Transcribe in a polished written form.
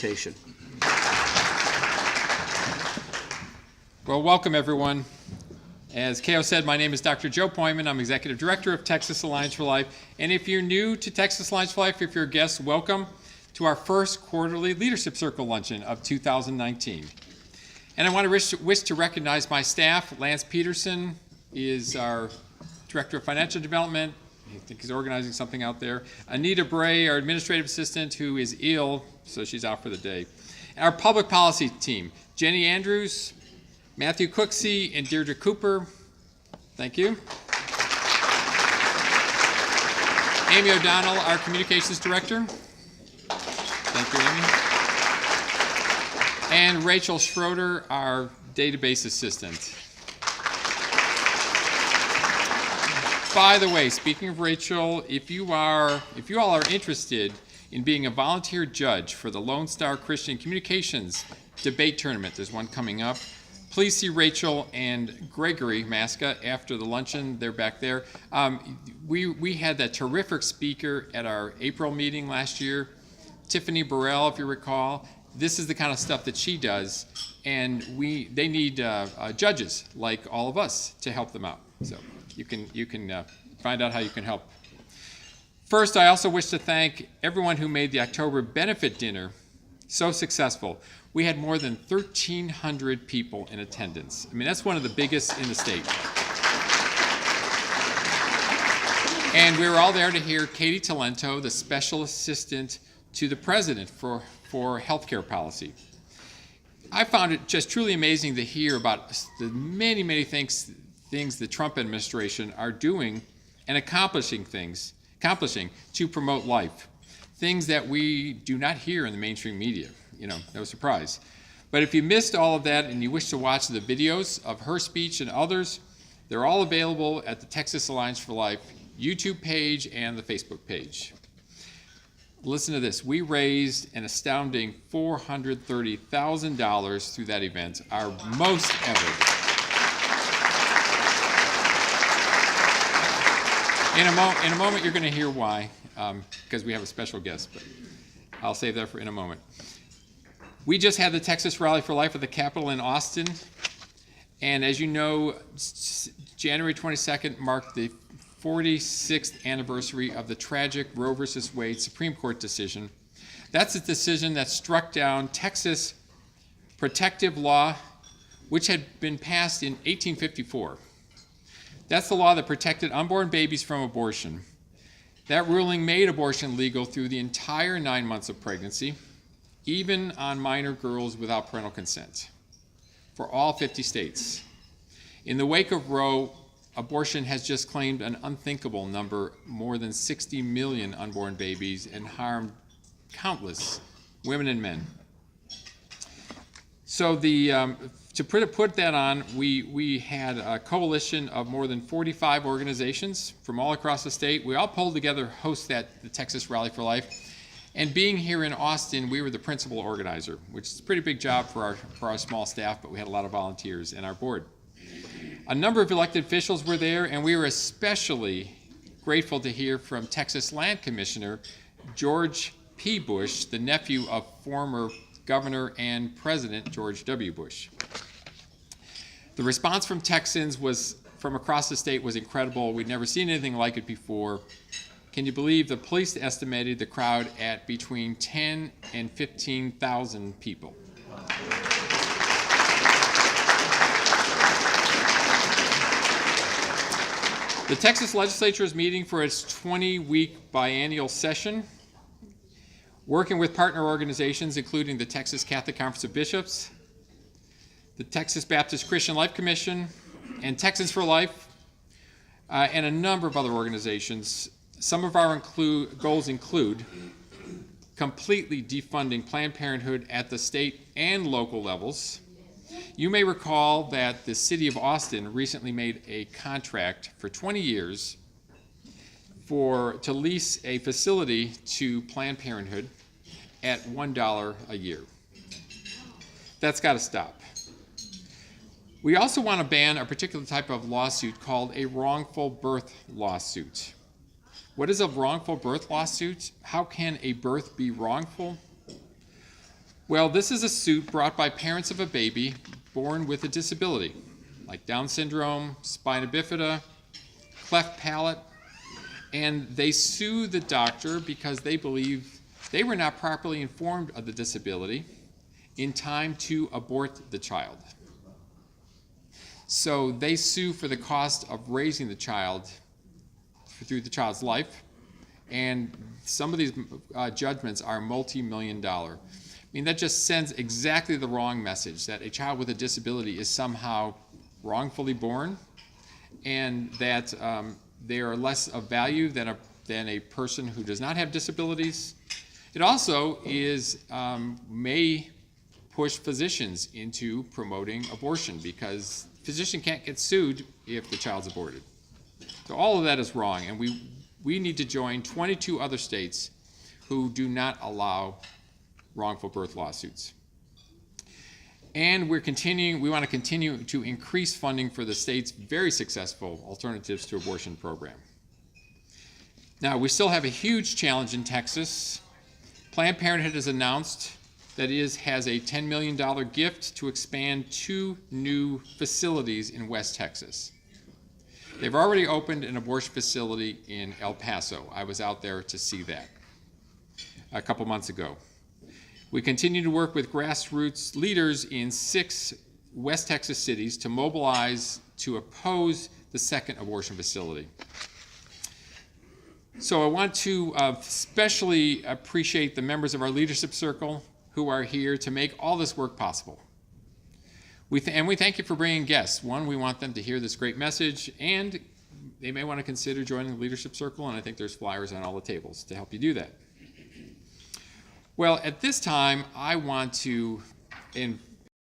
invitation. Well, welcome everyone. As Kao said, my name is Dr. Joe Pojman. I'm Executive Director of Texas Alliance for Life. And if you're new to Texas Alliance for Life, if you're a guest, welcome to our first quarterly Leadership Circle Luncheon of 2019. And I want to wish to recognize my staff. Lance Peterson is our Director of Financial Development. I think he's organizing something out there. Anita Bray, our Administrative Assistant, who is ill, so she's out for the day. And our Public Policy team, Jenny Andrews, Matthew Cooksey, and Deirdre Cooper. Thank you. Amy O'Donnell, our Communications Director. Thank you, Amy. And Rachel Schroeder, our Database Assistant. By the way, speaking of Rachel, if you all are interested in being a volunteer judge for the Lone Star Christian Communications debate tournament, there's one coming up. Please see Rachel and Gregory Maska after the luncheon. They're back there. We had that terrific speaker at our April meeting last year, Tiffany Burrell, if you recall. This is the kind of stuff that she does, and they need judges like all of us to help them out. So you can find out how you can help. First, I also wish to thank everyone who made the October benefit dinner so successful. We had more than 1,300 people in attendance. I mean, that's one of the biggest in the state. And we were all there to hear Katie Talento, the Special Assistant to the President for Healthcare Policy. I found it just truly amazing to hear about the many things the Trump administration are doing and accomplishing to promote life. Things that we do not hear in the mainstream media. No surprise. But if you missed all of that and you wish to watch the videos of her speech and others, they're all available at the Texas Alliance for Life YouTube page and the Facebook page. Listen to this. We raised an astounding $430,000 through that event, our most ever. In a moment, you're going to hear why, because we have a special guest, but I'll save that for in a moment. We just had the Texas Rally for Life at the Capitol in Austin, and as you know, January 22nd marked the 46th anniversary of the tragic Roe v. Wade Supreme Court decision. That's a decision that struck down Texas protective law, which had been passed in 1854. That's the law that protected unborn babies from abortion. That ruling made abortion legal through the entire 9 months of pregnancy, even on minor girls without parental consent, for all 50 states. In the wake of Roe, abortion has just claimed an unthinkable number, more than 60 million unborn babies, and harmed countless women and men. So to put that on, we had a coalition of more than 45 organizations from all across the state. We all pulled together to host the Texas Rally for Life. And being here in Austin, we were the principal organizer, which is a pretty big job for our small staff, but we had a lot of volunteers and our board. A number of elected officials were there, and we were especially grateful to hear from Texas Land Commissioner George P. Bush, the nephew of former Governor and President George W. Bush. The response from Texans from across the state was incredible. We'd never seen anything like it before. Can you believe the police estimated the crowd at between 10 and 15,000 people? The Texas legislature is meeting for its 20-week biennial session, working with partner organizations including the Texas Catholic Conference of Bishops, the Texas Baptist Christian Life Commission, and Texans for Life, and a number of other organizations. Some of our goals include completely defunding Planned Parenthood at the state and local levels. You may recall that the city of Austin recently made a contract for 20 years to lease a facility to Planned Parenthood at $1 a year. That's got to stop. We also want to ban a particular type of lawsuit called a wrongful birth lawsuit. What is a wrongful birth lawsuit? How can a birth be wrongful? Well, this is a suit brought by parents of a baby born with a disability, like Down syndrome, spina bifida, cleft palate, and they sue the doctor because they believe they were not properly informed of the disability in time to abort the child. So they sue for the cost of raising the child through the child's life, and some of these judgments are multi-million-dollar. I mean, that just sends exactly the wrong message, that a child with a disability is somehow wrongfully born, and that they are less of value than a person who does not have disabilities. It also may push physicians into promoting abortion, because physician can't get sued if the child's aborted. So all of that is wrong, and we need to join 22 other states who do not allow wrongful birth lawsuits. And we want to continue to increase funding for the state's very successful Alternatives to Abortion program. Now, we still have a huge challenge in Texas. Planned Parenthood has announced that it has a $10 million gift to expand 2 new facilities in West Texas. They've already opened an abortion facility in El Paso. I was out there to see that a couple months ago. We continue to work with grassroots leaders in 6 West Texas cities to mobilize to oppose the second abortion facility. So I want to especially appreciate the members of our leadership circle who are here to make all this work possible. And we thank you for bringing guests. One, we want them to hear this great message, and they may want to consider joining the leadership circle, and I think there's flyers on all the tables to help you do that. Well, at this time, I want to